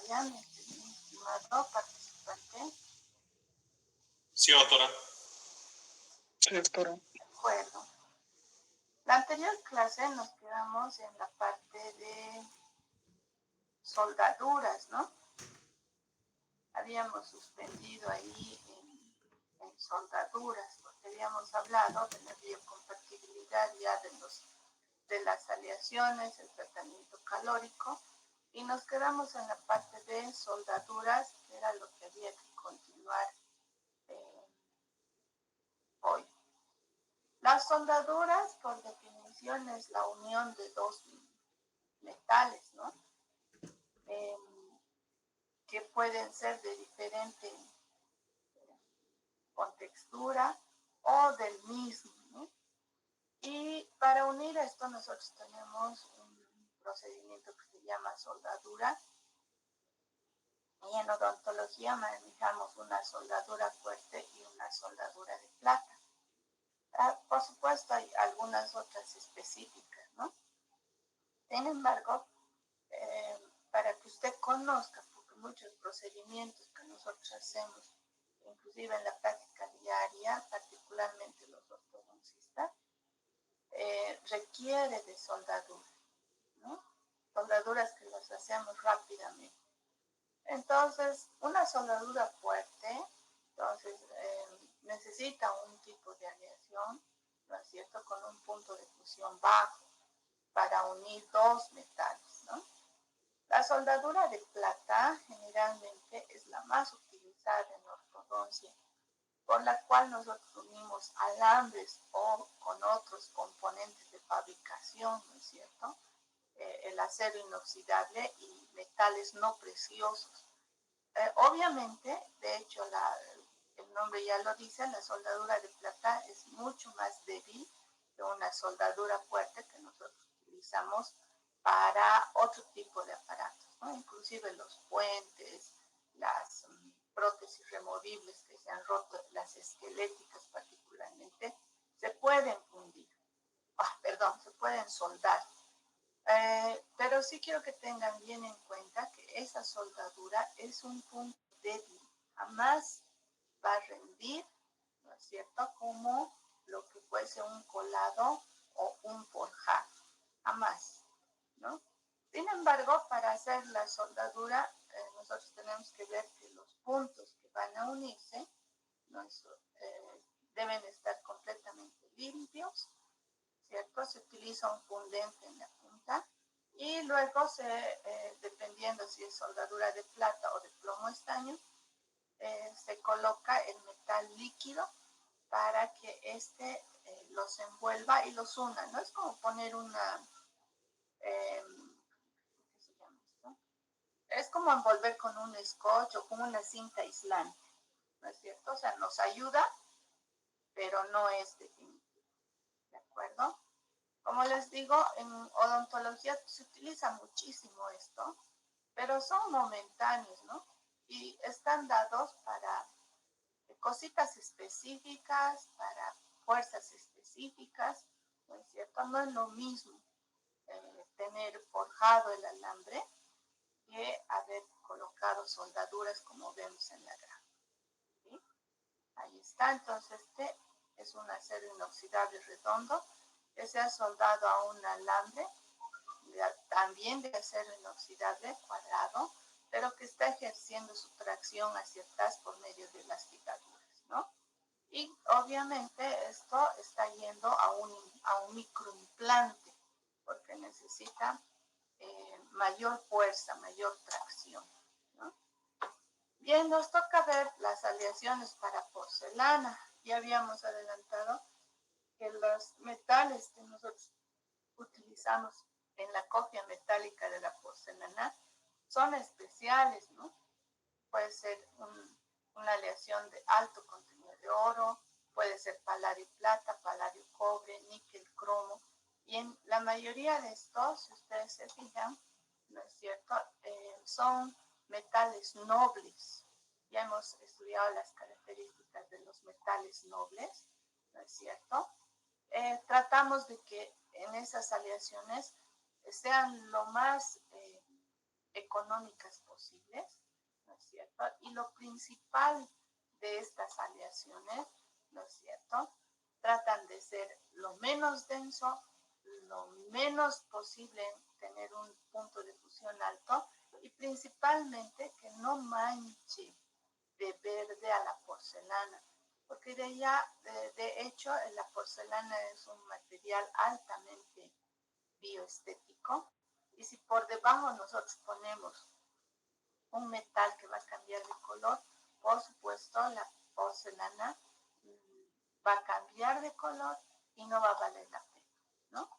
ya, mi estimado participante. Sí, doctora. Sí, doctora. Bueno, la anterior clase nos quedamos en la parte de soldaduras, ¿no? Habíamos suspendido ahí en soldaduras, porque habíamos hablado de la biocompatibilidad ya de las aleaciones, el tratamiento calórico, y nos quedamos en la parte de soldaduras, que era lo que había que continuar hoy. Las soldaduras, por definición, es la unión de dos metales, ¿no? Que pueden ser de diferente contextura o del mismo, ¿no? Y para unir esto nosotros tenemos un procedimiento que se llama soldadura, y en odontología manejamos una soldadura fuerte y una soldadura de plata. Por supuesto hay algunas otras específicas, ¿no? Sin embargo, para que usted conozca, porque muchos procedimientos que nosotros hacemos, inclusive en la práctica diaria, particularmente los ortodoncistas, requiere de soldadura, ¿no? Soldaduras que las hacemos rápidamente. Entonces, una soldadura fuerte, entonces necesita un tipo de aleación, ¿no es cierto?, con un punto de fusión bajo para unir dos metales, ¿no? La soldadura de plata generalmente es la más utilizada en ortodoncia, por la cual nosotros unimos alambres o con otros componentes de fabricación, ¿no es cierto?, el acero inoxidable y metales no preciosos. Obviamente, de hecho, el nombre ya lo dice, la soldadura de plata es mucho más débil que una soldadura fuerte que nosotros utilizamos para otro tipo de aparatos, ¿no? Inclusive los puentes, las prótesis removibles que se han roto, las esqueléticas particularmente, se pueden fundir, se pueden soldar. Pero sí quiero que tengan bien en cuenta que esa soldadura es un punto débil, jamás va a rendir, ¿no es cierto?, como lo que puede ser un colado o un forjado, jamás, ¿no? Sin embargo, para hacer la soldadura, nosotros tenemos que ver que los puntos que van a unirse, ¿no? Deben estar completamente limpios, ¿cierto? Se utiliza un fundente en la punta y luego dependiendo si es soldadura de plata o de plomo estaño, se coloca el metal líquido para que los envuelva y los una, ¿no? Es como poner ¿qué se llama esto? Es como envolver con un scotch o con una cinta aislante, ¿no es cierto? O sea, nos ayuda, pero no es definitivo, ¿de acuerdo? Como les digo, en odontología se utiliza muchísimo esto, pero son momentáneos, ¿no? Y están dados para cositas específicas, para fuerzas específicas, ¿no es cierto? No es lo mismo tener forjado el alambre que haber colocado soldaduras como vemos en la gráfica, ¿sí? Ahí está, entonces este es un acero inoxidable redondo que se ha soldado a un alambre también de acero inoxidable cuadrado, pero que está ejerciendo su tracción hacia atrás por medio de las ligaduras, ¿no? Y obviamente esto está yendo a un microimplante, porque necesita mayor fuerza, mayor tracción, ¿no? Bien, nos toca ver las aleaciones para porcelana. Ya habíamos adelantado que los metales que nosotros utilizamos en la copia metálica de la porcelana son especiales, ¿no? Puede ser una aleación de alto contenido de oro, puede ser paladio plata, paladio cobre, níquel, cromo, y en la mayoría de estos, si ustedes se fijan, ¿no es cierto?, son metales nobles. Ya hemos estudiado las características de los metales nobles, ¿no es cierto? Tratamos de que en esas aleaciones sean lo más económicas posibles, ¿no es cierto? Y lo principal de estas aleaciones, ¿no es cierto?, tratan de ser lo menos denso, lo menos posible tener un punto de fusión alto y principalmente que no manche de verde a la porcelana, porque de hecho la porcelana es un material altamente bioestético y si por debajo nosotros ponemos un metal que va a cambiar de color, por supuesto la porcelana va a cambiar de color y no va a valer la pena, ¿no?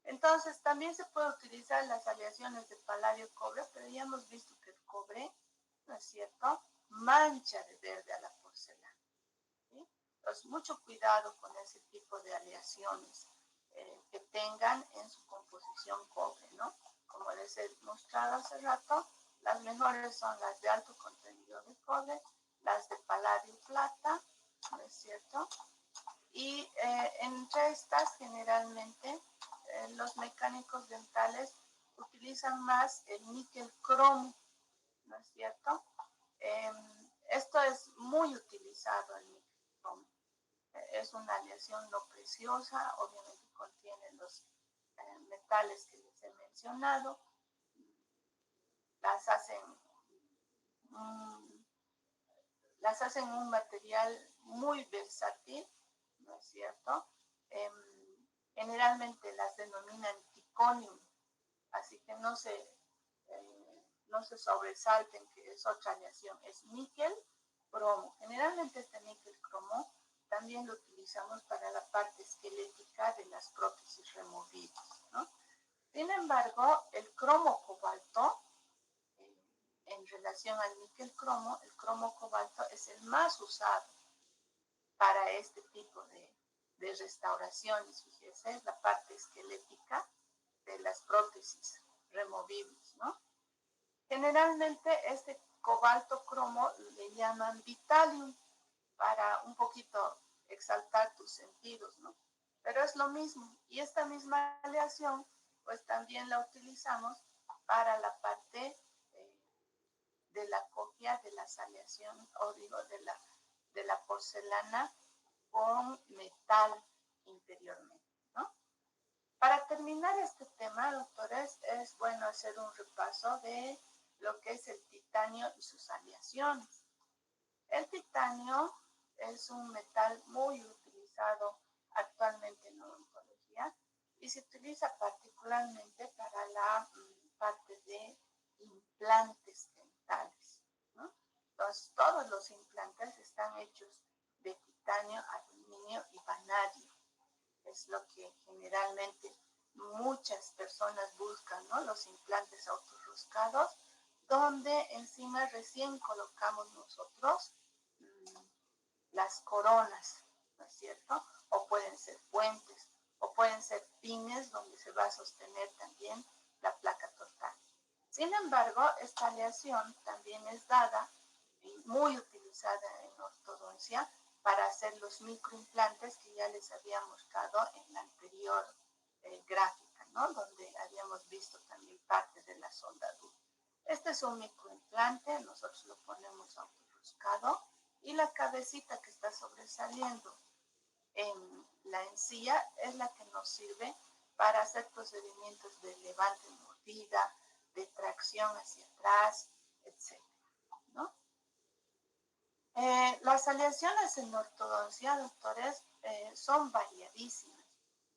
Entonces también se puede utilizar las aleaciones de paladio-cobre, pero ya hemos visto que el cobre, ¿no es cierto?, mancha de verde a la porcelana, ¿sí? Entonces mucho cuidado con ese tipo de aleaciones que tengan en su composición cobre, ¿no? Como les he mostrado hace rato, las mejores son las de alto contenido de cobre, las de paladio plata, ¿no es cierto? Y entre estas generalmente los mecánicos dentales utilizan más el níquel cromo, ¿no es cierto? Esto es muy utilizado el níquel cromo. Es una aleación no preciosa, obviamente contiene los metales que les he mencionado, las hacen un material muy versátil, ¿no es cierto? Generalmente las denominan ticonium, así que no se sobresalten que es otra aleación, es níquel cromo. Generalmente este níquel cromo también lo utilizamos para la parte esquelética de las prótesis removibles, ¿no? Sin embargo, el cromo cobalto, en relación al níquel cromo, el cromo cobalto es el más usado para este tipo de restauraciones. Fíjense, es la parte esquelética de las prótesis removibles, ¿no? Generalmente este cobalto cromo le llaman vitalium para un poquito exaltar tus sentidos, ¿no? Pero es lo mismo. Y esta misma aleación, pues también la utilizamos para la parte de la copia de las aleaciones, o digo, de la porcelana con metal interiormente, ¿no? Para terminar este tema, doctores, es bueno hacer un repaso de lo que es el titanio y sus aleaciones. El titanio es un metal muy utilizado actualmente en odontología y se utiliza particularmente para la parte de implantes dentales, ¿no? Entonces, todos los implantes están hechos de titanio, aluminio y vanadio. Es lo que generalmente muchas personas buscan, ¿no? Los implantes autorroscados, donde encima recién colocamos nosotros las coronas, ¿no es cierto? O pueden ser puentes, o pueden ser pines donde se va a sostener también la placa total. Sin embargo, esta aleación también es dada y muy utilizada en ortodoncia para hacer los microimplantes que ya les había mostrado en la anterior gráfica, ¿no? Donde habíamos visto también parte de la soldadura. Este es un microimplante, nosotros lo ponemos autorroscado y la cabecita que está sobresaliendo en la encía es la que nos sirve para hacer procedimientos de levante y mordida, de tracción hacia atrás, etc., ¿no? Las aleaciones en ortodoncia, doctores, son variadísimas,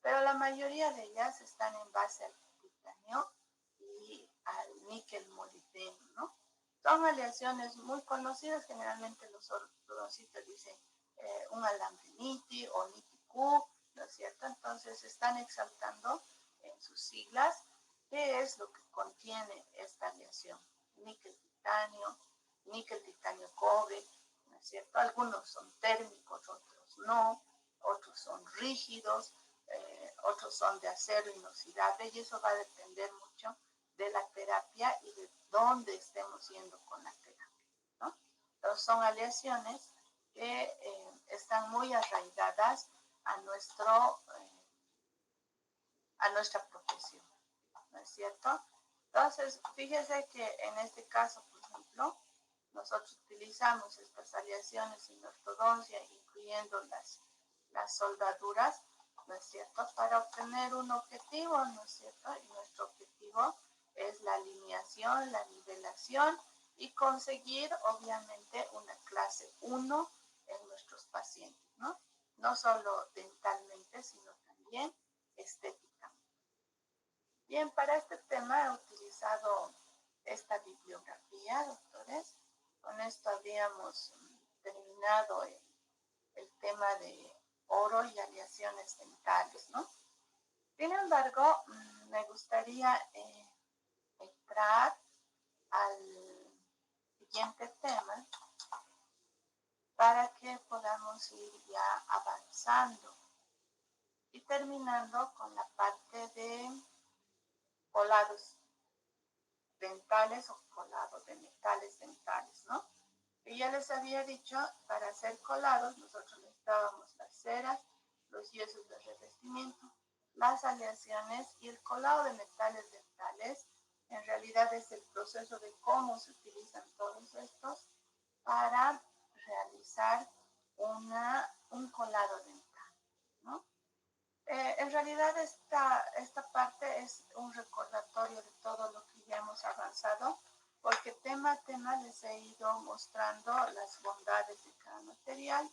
pero la mayoría de ellas están en base al titanio y al níquel molibdeno, ¿no? Son aleaciones muy conocidas, generalmente los ortodoncistas dicen un alambre NITI o NITI-Q, ¿no es cierto? Entonces están exaltando en sus siglas qué es lo que contiene esta aleación: níquel titanio, níquel titanio cobre, ¿no es cierto? Algunos son térmicos, otros no, otros son rígidos, otros son de acero inoxidable, y eso va a depender mucho de la terapia y de dónde estemos yendo con la terapia, ¿no? Entonces son aleaciones que están muy arraigadas a nuestra profesión, ¿no es cierto? Entonces, fíjese que en este caso, por ejemplo, nosotros utilizamos estas aleaciones en ortodoncia, incluyendo las soldaduras, ¿no es cierto?, para obtener un objetivo, ¿no es cierto? Y nuestro objetivo es la alineación, la nivelación y conseguir, obviamente, una clase 1 en nuestros pacientes, ¿no? No solo dentalmente, sino también estéticamente. Bien, para este tema he utilizado esta bibliografía, doctores. Con esto habríamos terminado el tema de oro y aleaciones dentales, ¿no? Sin embargo, me gustaría entrar al siguiente tema para que podamos ir ya avanzando y terminando con la parte de colados dentales o colados de metales dentales, ¿no? Y ya les había dicho, para hacer colados nosotros necesitábamos las ceras, los yesos de revestimiento, las aleaciones y el colado de metales dentales. En realidad es el proceso de cómo se utilizan todos estos para realizar un colado dental, ¿no? En realidad esta parte es un recordatorio de todo lo que ya hemos avanzado, porque tema a tema les he ido mostrando las bondades de cada material,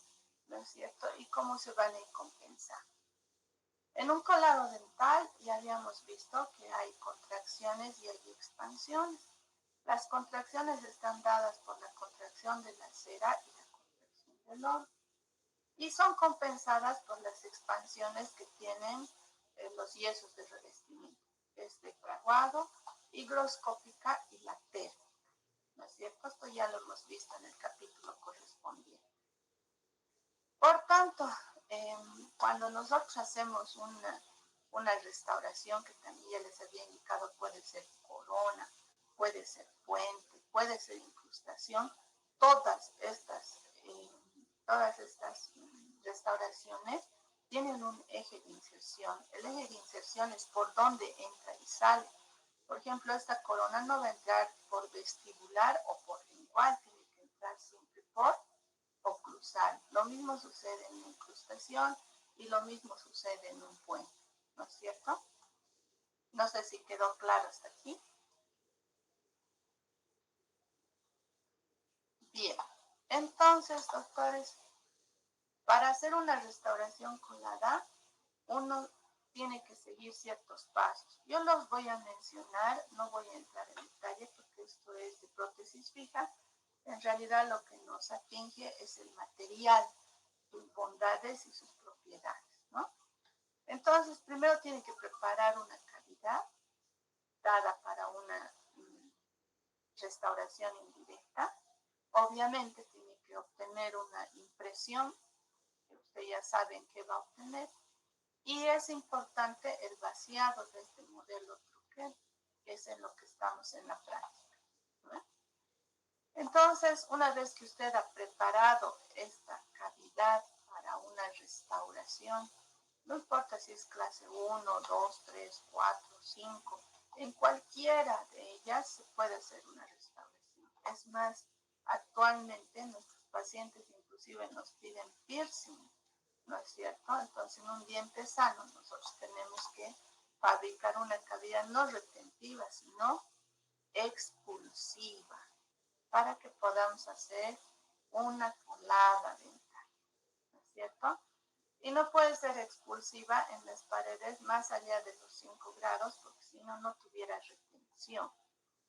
¿no es cierto? Y cómo se van a compensar. En un colado dental ya habíamos visto que hay contracciones y hay expansiones. Las contracciones están dadas por la contracción de la cera y la contracción del oro. Y son compensadas por las expansiones que tienen los yesos de revestimiento, es de fraguado, higroscópica y la térmica, ¿no es cierto? Esto ya lo hemos visto en el capítulo correspondiente. Por tanto, cuando nosotros hacemos una restauración, que también ya les había indicado, puede ser corona, puede ser puente, puede ser incrustación, todas estas restauraciones tienen un eje de inserción. El eje de inserción es por donde entra y sale. Por ejemplo, esta corona no va a entrar por vestibular o por lingual, tiene que entrar siempre por oclusal. Lo mismo sucede en la incrustación y lo mismo sucede en un puente, ¿no es cierto? No sé si quedó claro hasta aquí. Bien, entonces, doctores, para hacer una restauración colada, uno tiene que seguir ciertos pasos. Yo los voy a mencionar, no voy a entrar en detalle porque esto es de prótesis fija. En realidad lo que nos atinge es el material, sus bondades y sus propiedades, ¿no? Entonces, primero tiene que preparar una cavidad dada para una restauración indirecta. Obviamente tiene que obtener una impresión, que ustedes ya saben que va a obtener. Y es importante el vaciado de este modelo Truquet, que es en lo que estamos en la práctica, ¿no? Entonces, una vez que usted ha preparado esta cavidad para una restauración, no importa si es clase 1, 2, 3, 4, 5, en cualquiera de ellas se puede hacer una restauración. Es más, actualmente nuestros pacientes inclusive nos piden piercing, ¿no es cierto? Entonces, en un diente sano nosotros tenemos que fabricar una cavidad no retentiva, sino expulsiva, para que podamos hacer una colada dental, ¿no es cierto? Y no puede ser expulsiva en las paredes más allá de los 5 grados, porque si no, no tuviera retención.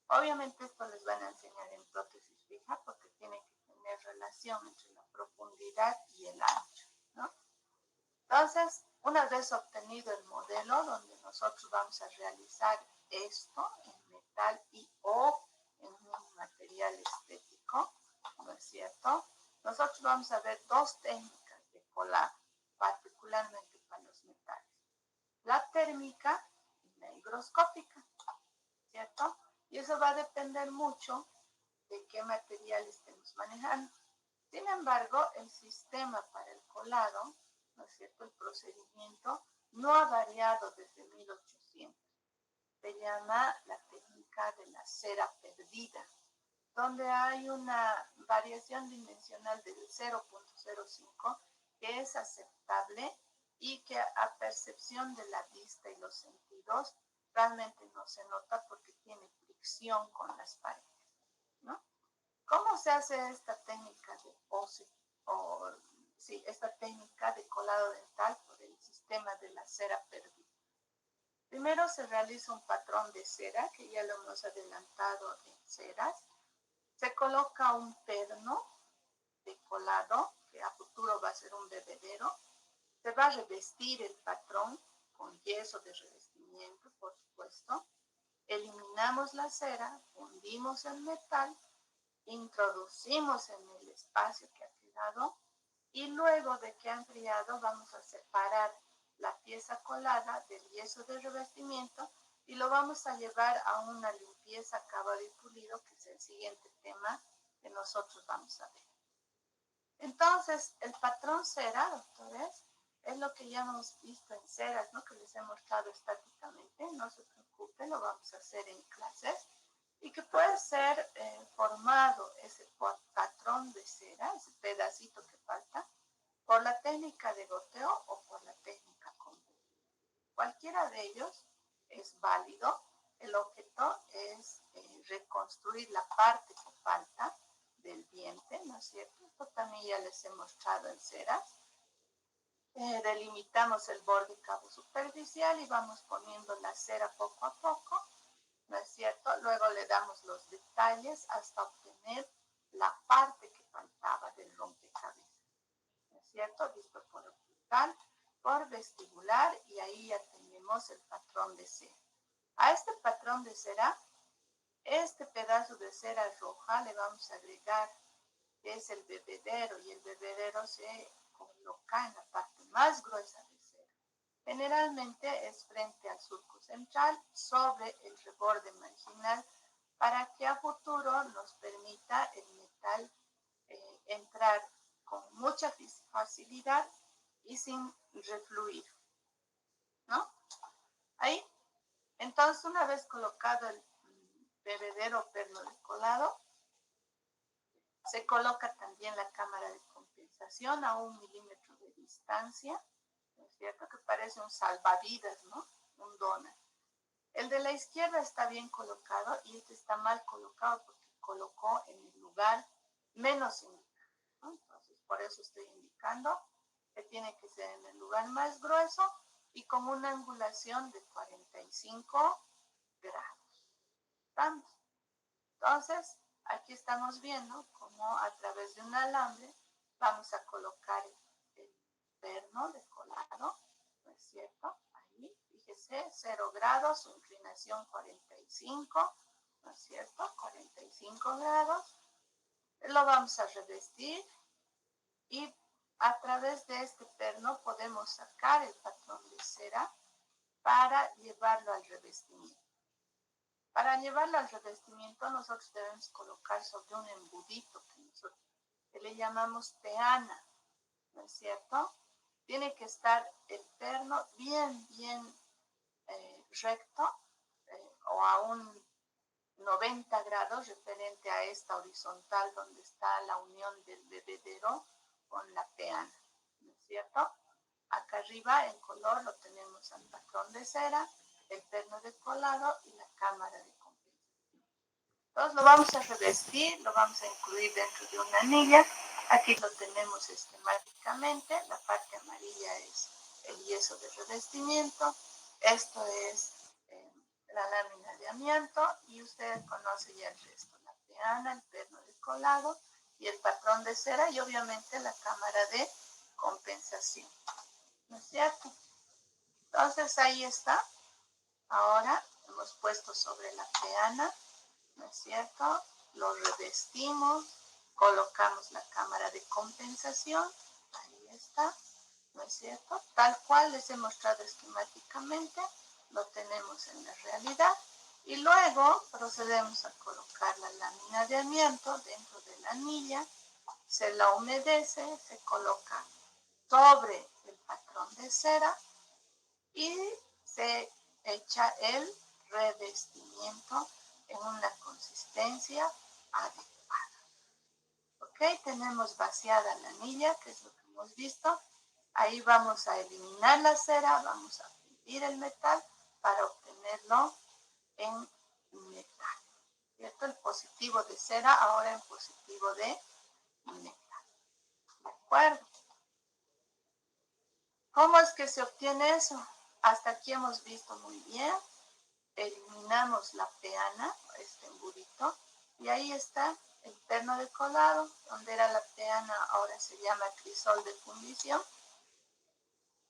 Obviamente esto les van a enseñar en prótesis fija, porque tiene que tener relación entre la profundidad y el ancho, ¿no? Entonces, una vez obtenido el modelo donde nosotros vamos a realizar esto en metal y o en un material estético, ¿no es cierto? Nosotros vamos a ver dos técnicas de colado, particularmente para los metales. La térmica y la higroscópica, ¿cierto? Y eso va a depender mucho de qué material estemos manejando. Sin embargo, el sistema para el colado, ¿no es cierto?, el procedimiento no ha variado desde 1800. se llama la técnica de la cera perdida, donde hay una variación dimensional del 0.05 que es aceptable y que a percepción de la vista y los sentidos realmente no se nota porque tiene fricción con las paredes, ¿no? ¿Cómo se hace esta técnica de esta técnica de colado dental por el sistema de la cera perdida? Primero se realiza un patrón de cera, que ya lo hemos adelantado en ceras. Se coloca un perno de colado, que a futuro va a ser un bebedero. Se va a revestir el patrón con yeso de revestimiento, por supuesto. Eliminamos la cera, fundimos el metal, introducimos en el espacio que ha quedado y luego de que ha enfriado vamos a separar la pieza colada del yeso de revestimiento y lo vamos a llevar a una limpieza, acabado y pulido, que es el siguiente tema que nosotros vamos a ver. Entonces, el patrón cera, doctores, es lo que ya hemos visto en ceras, ¿no? Que les he mostrado estáticamente. No se preocupen, lo vamos a hacer en clases. Y que puede ser formado ese patrón de cera, ese pedacito que falta, por la técnica de goteo o por la técnica con goteo. Cualquiera de ellos es válido. El objeto es reconstruir la parte que falta del diente, ¿no es cierto? Esto también ya les he mostrado en ceras. Delimitamos el borde cabo superficial y vamos poniendo la cera poco a poco, ¿no es cierto? Luego le damos los detalles hasta obtener la parte que faltaba del rompecabezas, ¿no es cierto? Visto por orbital, por vestibular, y ahí ya tenemos el patrón de cera. A este patrón de cera, este pedazo de cera roja le vamos a agregar, que es el bebedero, y el bebedero se coloca en la parte más gruesa de cera. Generalmente es frente al surco central, sobre el reborde marginal, para que a futuro nos permita el metal entrar con mucha facilidad y sin refluir, ¿no? Ahí, entonces, una vez colocado el bebedero perno de colado, se coloca también la cámara de compensación a 1 milímetro de distancia, ¿no es cierto? Que parece un salvavidas, ¿no? Un donut. El de la izquierda está bien colocado y este está mal colocado porque colocó en el lugar menos indicado, ¿no? Entonces, por eso estoy indicando que tiene que ser en el lugar más grueso y con una angulación de 45 grados. ¿Estamos? Entonces, aquí estamos viendo cómo a través de un alambre vamos a colocar el perno de colado, ¿no es cierto? Ahí, fíjese, 0 grados, su inclinación 45, ¿no es cierto? 45 grados. Lo vamos a revestir y a través de este perno podemos sacar el patrón de cera para llevarlo al revestimiento. Para llevarlo al revestimiento nosotros debemos colocar sobre un embudito que le llamamos peana, ¿no es cierto? Tiene que estar el perno bien recto o a un 90 grados referente a esta horizontal donde está la unión del bebedero con la peana, ¿no es cierto? Acá arriba en color lo tenemos al patrón de cera, el perno de colado y la cámara de compensación. Entonces lo vamos a revestir, lo vamos a incluir dentro de una anilla. Aquí lo tenemos esquemáticamente, la parte amarilla es el yeso de revestimiento, esto es la lámina de amianto y ustedes conocen ya el resto, la peana, el perno de colado y el patrón de cera y obviamente la cámara de compensación, ¿no es cierto? Entonces ahí está. Ahora hemos puesto sobre la peana, ¿no es cierto? Lo revestimos, colocamos la cámara de compensación, ahí está, ¿no es cierto? Tal cual les he mostrado esquemáticamente, lo tenemos en la realidad. Y luego procedemos a colocar la lámina de amianto dentro de la anilla, se la humedece, se coloca sobre el patrón de cera y se echa el revestimiento en una consistencia adecuada. Ok, tenemos vaciada la anilla, que es lo que hemos visto. Ahí vamos a eliminar la cera, vamos a fundir el metal para obtenerlo en metal. ¿Cierto? El positivo de cera ahora en positivo de metal. ¿De acuerdo? ¿Cómo es que se obtiene eso? Hasta aquí hemos visto muy bien. Eliminamos la peana, este embudito, y ahí está el perno de colado, donde era la peana, ahora se llama crisol de fundición.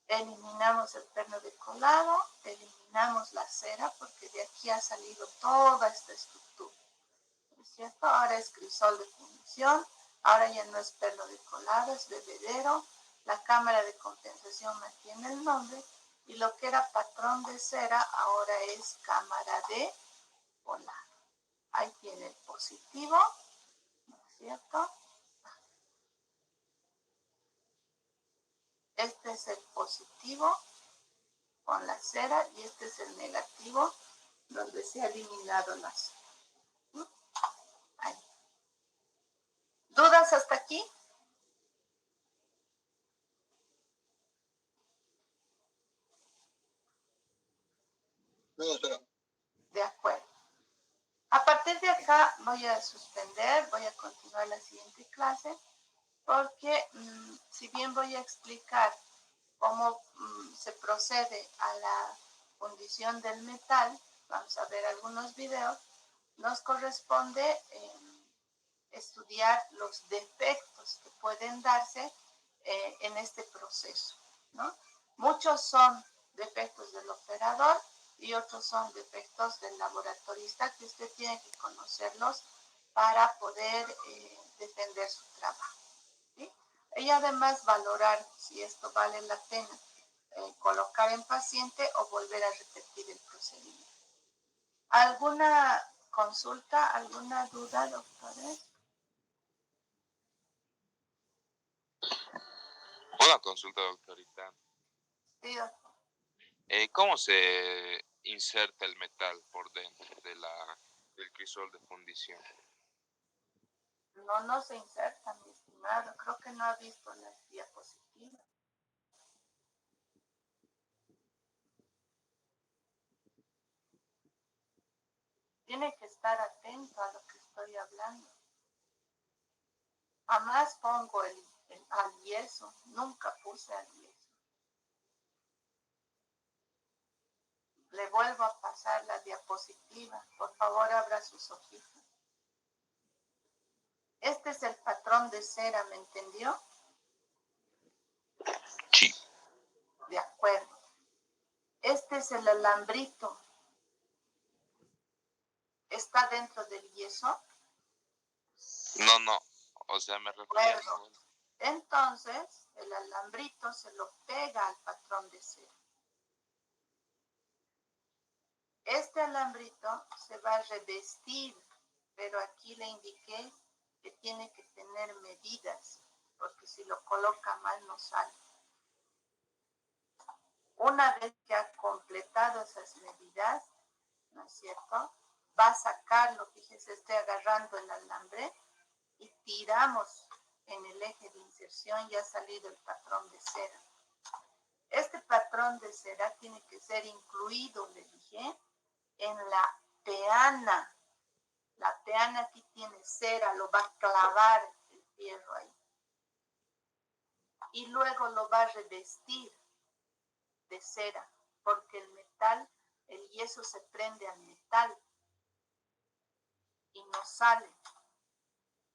Eliminamos el perno de colado, eliminamos la cera, porque de aquí ha salido toda esta estructura. ¿No es cierto? Ahora es crisol de fundición, ahora ya no es perno de colado, es bebedero. La cámara de condensación mantiene el nombre, y lo que era patrón de cera ahora es cámara de colado. Ahí tiene el positivo, ¿no es cierto? Este es el positivo con la cera y este es el negativo donde se ha eliminado la cera. Ahí. ¿Dudas hasta aquí? No, doctora. De acuerdo. A partir de acá voy a suspender, voy a continuar la siguiente clase, porque si bien voy a explicar cómo se procede a la fundición del metal, vamos a ver algunos videos, nos corresponde estudiar los defectos que pueden darse en este proceso, ¿no? Muchos son defectos del operador y otros son defectos del laboratorista que usted tiene que conocerlos para poder defender su trabajo, ¿sí? Y además valorar si esto vale la pena colocar en paciente o volver a repetir el procedimiento. ¿Alguna consulta, alguna duda, doctores? Una consulta, doctorita. Sí, doctor. ¿Cómo se inserta el metal por dentro del crisol de fundición? No se inserta, mi estimado. Creo que no ha visto las diapositivas. Tiene que estar atento a lo que estoy hablando. Jamás pongo al yeso. Nunca puse al yeso. Le vuelvo a pasar la diapositiva. Por favor, abra sus ojitos. Este es el patrón de cera, ¿me entendió? Sí. De acuerdo. Este es el alambrito. ¿Está dentro del yeso? No. O sea, me refería a... Entonces, el alambrito se lo pega al patrón de cera. Este alambrito se va a revestir, pero aquí le indiqué que tiene que tener medidas, porque si lo coloca mal no sale. Una vez que ha completado esas medidas, ¿no es cierto? Va a sacarlo, fíjese, estoy agarrando el alambre y tiramos en el eje de inserción y ha salido el patrón de cera. Este patrón de cera tiene que ser incluido, le dije, en la peana. La peana aquí tiene cera, lo va a clavar el fierro ahí. Y luego lo va a revestir de cera, porque el metal, el yeso se prende al metal y no sale.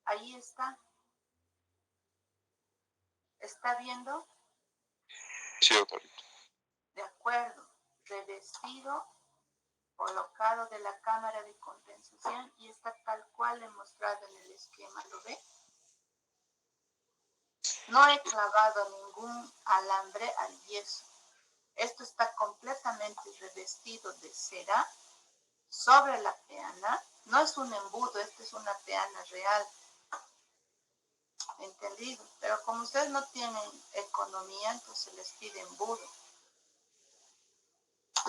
Ahí está. ¿Está viendo? Sí, doctorita. De acuerdo. Revestido, colocado de la cámara de condensación y está tal cual he mostrado en el esquema. ¿Lo ve? No he clavado ningún alambre al yeso. Esto está completamente revestido de cera sobre la peana. No es un embudo, esta es una peana real. ¿Entendido? Pero como ustedes no tienen economía, entonces les pide embudo.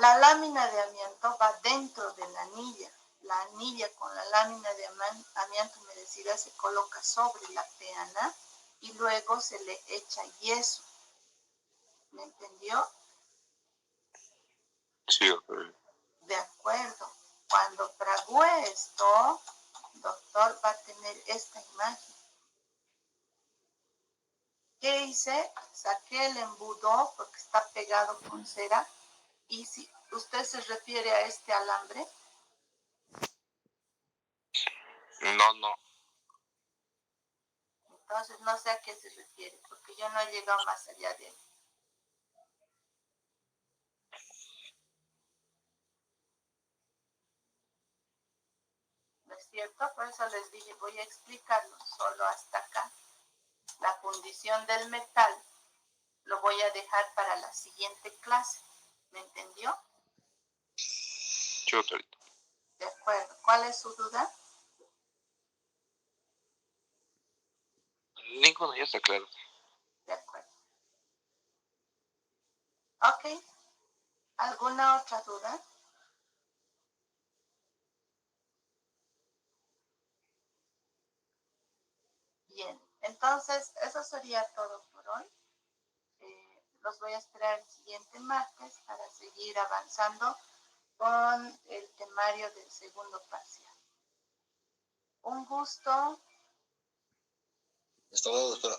La lámina de amianto va dentro de la anilla. La anilla con la lámina de amianto humedecida se coloca sobre la peana y luego se le echa yeso. ¿Me entendió? Sí, doctor. De acuerdo. Cuando fragúe esto, doctor, va a tener esta imagen. ¿Qué hice? Saqué el embudo porque está pegado con cera. Y si usted se refiere a este alambre, No. entonces no sé a qué se refiere, porque yo no he llegado más allá de él. ¿No es cierto? Por eso les dije, voy a explicarlo solo hasta acá. La fundición del metal lo voy a dejar para la siguiente clase. ¿Me entendió? Sí, doctorito. De acuerdo. ¿Cuál es su duda? Ninguno, ya está claro. De acuerdo. Ok. ¿Alguna otra duda? Bien. Entonces, eso sería todo por hoy. Los voy a esperar el siguiente martes para seguir avanzando con el temario del segundo parcial. Un gusto. Hasta luego, doctora.